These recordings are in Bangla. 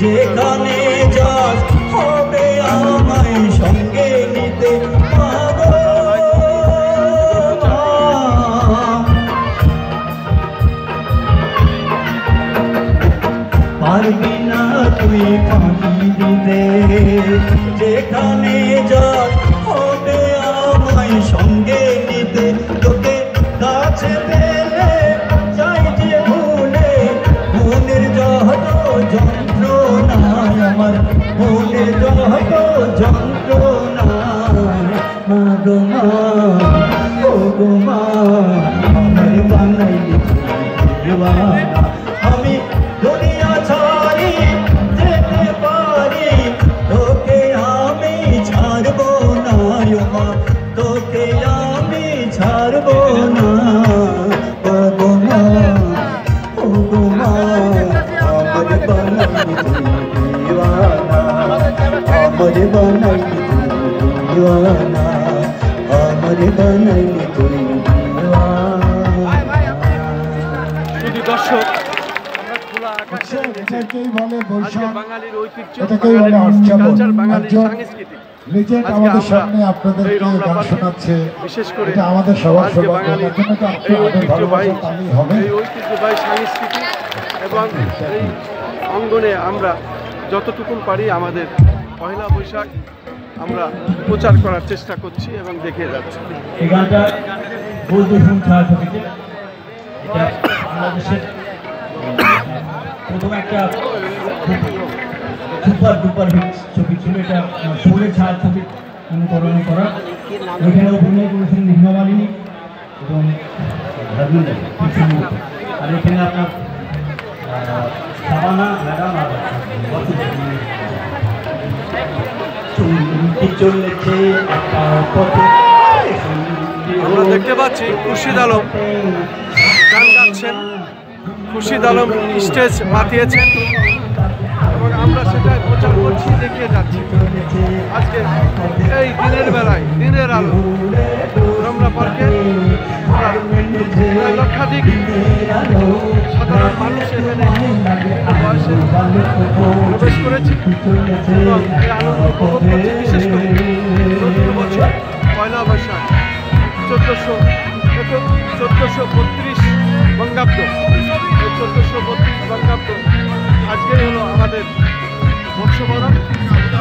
যেখানে যাস হবে আমায় সঙ্গে নিতে পারবি না তুই ফাঁকি দিতে যেখানে যাস হবে আমায় সঙ্গে নিতে তোকে কাছে পেলে চাই যে ভুলে মনের যত যন্ত্রণা আমার মনের যত যন্ত্রণা মা গো মা ও গো মা আমার বানাইলি দিওয়ানা আমি দুনিয়া ছাড়ি যেতে পারি তোকে আমি ছাড়বো না মা তোকে আমি ছাড়বো না ও গো মা ও গো মা আমার বানাইলি দিওয়ানা আমার বানাইলি দিওয়ানা আমার বানাইলি দিওয়ানা। দর্শক এটাকেই বলে বৈশাখ, বাঙালির ঐতিহ্য, এটাকেই বলে কালচার, বাঙালির সংস্কৃতি। লিজেন্ড আমাদের সামনে আপনাদেরকে গান শোনাচ্ছে, বিশেষ করে এটা আমাদের সবার সৌভাগ্য। এই ঐতিহ্যবাহী সংস্কৃতি এবং এই অঙ্গনে আমরা যতটুকু পারি আমাদের পয়লা বৈশাখ আমরা প্রচার করার চেষ্টা করছি এবং দেখিয়ে যাচ্ছি। এই গানটা বৌদ্ধভূম ছায়াছবিতে, এটা বাংলাদেশের প্রথম একটা সুপার ডুপার হিট ছবি ছিল। এটা শোলের ছায়াছবি অনুকরণ করা। এখানে অভিনয় করেছেন নিম্না মালিনী এবং ধর্মেন্দ্র, আর এখানে আপনার শাবানা ম্যাডাম আর চলেছে একটা পথে। আমরা দেখতে পাচ্ছি খুরশিদ আলম গান গাচ্ছেন, খুরশিদ আলম স্টেজ পাতিয়েছেন এবং আমরা সেটা প্রচার করছি, দেখিয়ে যাচ্ছি। আজকে এই দিনের বেলায় দিনের আলো অনেক সাধারণ মানুষ এখানে বয়সে প্রবেশ করেছে এবং এই আনন্দ উপভোগ করছে। বিশেষ করে নতুন বছর পয়লা বৈশাখ 1432 বঙ্গাব্দ। এই 1432 বঙ্গাব্দ আজকেই হলো আমাদের বর্ষবরণ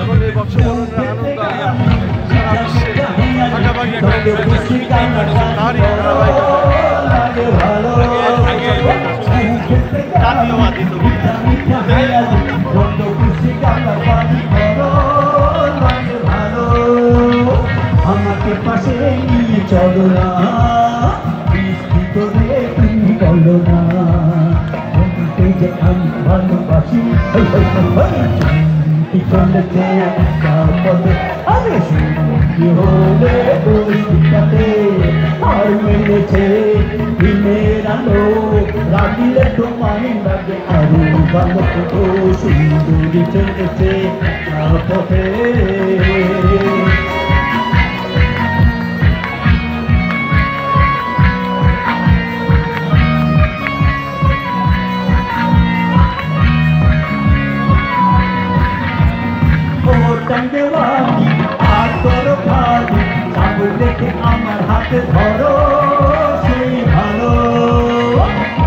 এবং এই বর্ষবরণের আনন্দ আমরা সারা বিশ্বে ভাগাভাগি করে তারই আমাকে পাশে নিয়ে চলো না, তুমি বলো না যে আমি ভালোবাসি। চলেছে আরে শুনতে হলে দোষটাতে আর মেলেছে দিনের আলো, রাগিলে তোমায় লাগে আরো ভালো। তো সুন্দরী চলেছে পথে। আমার হাতে ধরো সেই ভালো,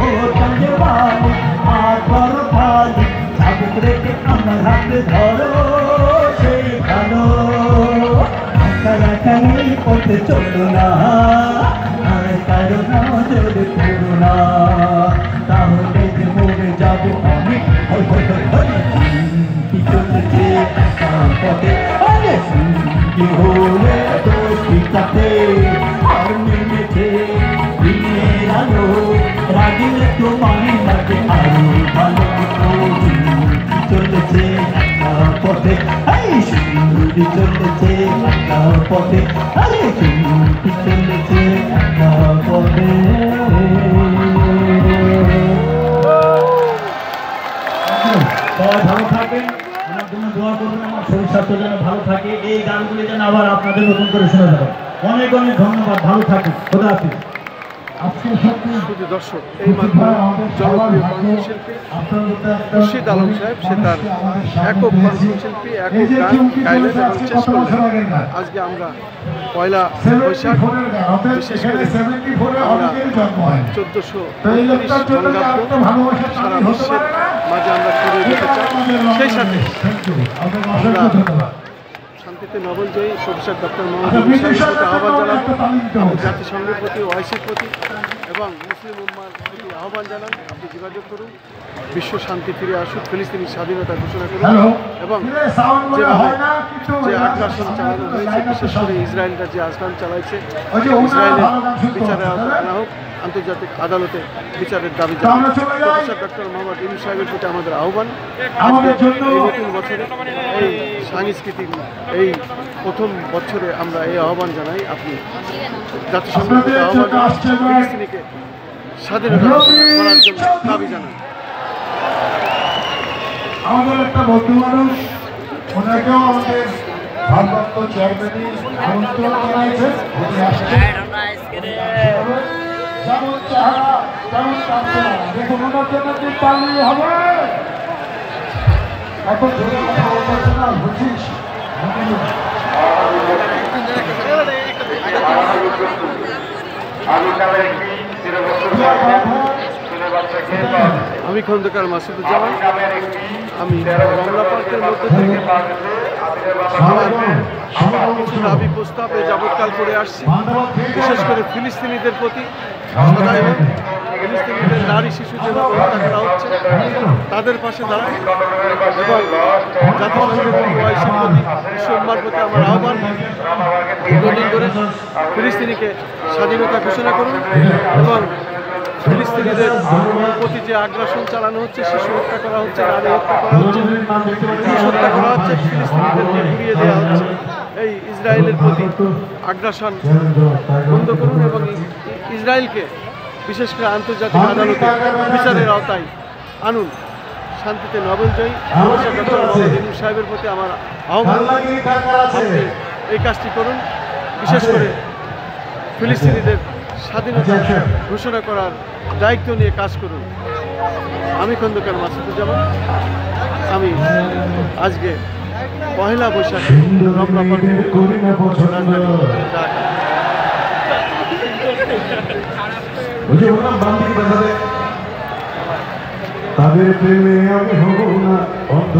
ও কাঞ্জবানি আর ধরো ভালো, চাবুক রেখে আমার হাতে ধরো সেই ভালো। একাই পথে চলো না, আর কারো নজর করো না, তাহলে যে মরে যাবো আমি। চলেছে পথে আরে শুনতে হলে দোষটাতে আর মেলেছে দিনের আলো, রাগিলে তোমায় লাগে আরো ভালো। চলেছে একটা পথে এই সুন্দরী চলেছে একটা পথে, আরে সুন্দরী চলেছে একটা পথে। ভালো থাকেন, আমার জন্য দোয়া করবেন, আমার শরীর স্বাস্থ্য যেন ভালো থাকে। এই গানগুলি যেন আবার আপনাদের নতুন করে শোনা যাবে। অনেক অনেক ধন্যবাদ, ভালো থাকুন, খোদা হাফেজ। শুধু দর্শক, এই মাধ্যমে জনপ্রিয় কণ্ঠশিল্পী খুরশিদ আলম সাহেব সে তার একক কণ্ঠশিল্পী একক গান গাইলেন এবং শেষ করলেন। আজকে আমরা পয়লা বৈশাখ বিশেষ করে আমরা 1432 বঙ্গাব্দ সারা বিশ্বের মাঝে আমরা ছড়িয়ে দিতে চাই। সেই সাথে আমরা শান্তিতে নবলজয়ী প্রফেসর ডক্টর মোহাম্মদ ইউনূস সাহেবের প্রতি আহ্বান জানাবো, জাতিসংঘের প্রতি, ওআইসির প্রতি এবং মুসলিম উম্মার প্রতি আহ্বান জানান, আপনি যোগাযোগ করুন, বিশ্ব শান্তি ফিরে আসুক, ফিলিস্তিনের স্বাধীনতা ঘোষণা করুন এবং যেভাবে যে আগ্রাসন চালানো হয়েছে, বিশেষ করে ইসরায়েলরা যে আগ্রাসন চালাইছে, ইসরায়েলের বিচারের আওতায় আনা হোক, আন্তর্জাতিক আদালতে বিচারের দাবি জানান। প্রফেসর ডক্টর মোহাম্মদ ইউনূস সাহেবের প্রতি আমাদের আহ্বান, আজকে এই নতুন বছরে এই সাংস্কৃতিক এই প্রথম বছরে আমরা এই আহ্বান জানাই, আপনি জাতিসংঘের প্রতি আহ্বান জানান, ফিলিস্তিনিকে স্বাধীনতা করার জন্য দাবি জানান। আমাদের একটা বন্ধু মানুষ, ওনাকেও আমাদের ভারপ্রাপ্ত চেয়ারম্যানই আমন্ত্রণ জানাইছেন, উনি আসছেন। যেমন চেহারা তেমন কাজ, দেখুন ওনার জন্য কি তালি হবে? এত জোরে কথা বলছে না, বুঝিস আমি খন্দকার মাসুদুজ্জামান, আমি রমনা পার্কের মধ্যে থেকে কিছু দাবি প্রস্তাব এই যাবৎকাল করে আসছি, বিশেষ করে ফিলিস্তিনিদের প্রতি সদাই হোক, ফিলিস্তিনিদের নারী শিশু যেভাবে হত্যা করা হচ্ছে তাদের পাশে দাঁড়ায় এবং জাতিসংঘের প্রতি, ওআইসির প্রতি, বিশ্ব উম্মার প্রতি আমার আহ্বান, দীর্ঘদিন ধরে ফিলিস্তিনিকে স্বাধীনতা ঘোষণা করুন এবং ফিলিস্তিনিদের প্রতি যে আগ্রাসন চালানো হচ্ছে, শিশু হত্যা করা হচ্ছে, নারী হত্যা করা হচ্ছে, পুরুষ হত্যা করা হচ্ছে, ফিলিস্তিনিদেরকে ঘুরিয়ে দেওয়া হচ্ছে, এই ইসরায়েলের প্রতি আগ্রাসন বন্ধ করুন এবং ইসরায়েলকে বিশেষ করে আন্তর্জাতিক আদালতে বিচারের আওতায় আনুন। শান্তিতে নবলজয়ী প্রফেসর ডক্টর মোহাম্মদ ইউনূস সাহেবের প্রতি আমার আহ্বান, আপনি এই কাজটি করুন, বিশেষ করে ফিলিস্তিনিদের স্বাধীনতা ঘোষণা করার দায়িত্ব নিয়ে কাজ করুন। আমি খন্দকার মাসুদুজ্জামান। আমি আজকে পহেলা বৈশাখ রমনা পর্বে তাদের প্রেমে আমি হব না অন্ধ।